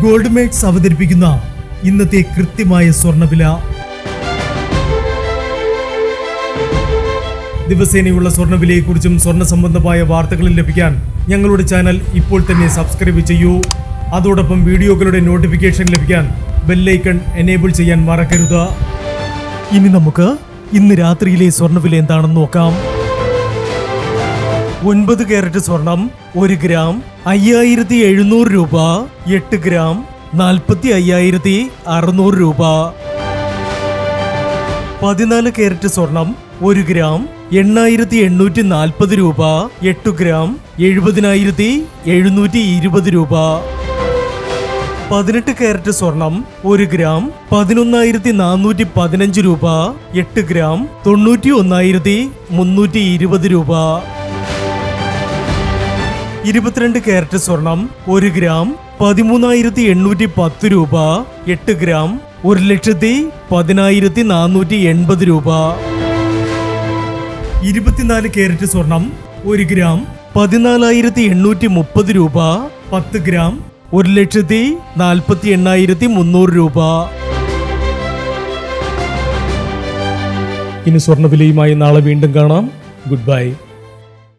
Gold makes അവതരിപ്പിക്കുന്ന ഇന്നത്തെ കൃത്യമായ സ്വർണ്ണവില. ദിവസേനയുള്ള സ്വർണ്ണവിലയെക്കുറിച്ചും സ്വർണ്ണ സംബന്ധമായ വാർത്തകളും ലഭിക്കാൻ ഞങ്ങളുടെ ചാനൽ ഇപ്പോൾ തന്നെ സബ്സ്ക്രൈബ് ചെയ്യൂ. അതോടൊപ്പം വീഡിയോകളുടെ നോട്ടിഫിക്കേഷൻ ലഭിക്കാൻ ബെല്ലൈക്കൺ എനേബിൾ ചെയ്യാൻ മറക്കരുത്. ഇനി നമുക്ക് ഇന്ന് രാത്രിയിലെ സ്വർണ്ണവില എന്താണെന്ന് നോക്കാം. 9 കാരറ്റ് സ്വർണം 1 ഗ്രാം 5700 രൂപ. 8 ഗ്രാം 45,600 രൂപ. 14 കാരറ്റ് സ്വർണം 1 ഗ്രാം 8,840 രൂപ. 8 ഗ്രാം 70,720 രൂപ. 18 കാരറ്റ് സ്വർണം 1 ഗ്രാം 11,415 രൂപ. 8 ഗ്രാം 91,320 രൂപ. 22 കാരറ്റ് സ്വർണം 1 ഗ്രാം 13,810 രൂപ. 8 ഗ്രാം 1,10,480 രൂപ. 24 കാരറ്റ് സ്വർണം 1 ഗ്രാം 14,830 രൂപ. 10 ഗ്രാം 1,48,300 രൂപ. ഇനി സ്വർണ്ണവിലയുമായി നാളെ വീണ്ടും കാണാം. Good bye.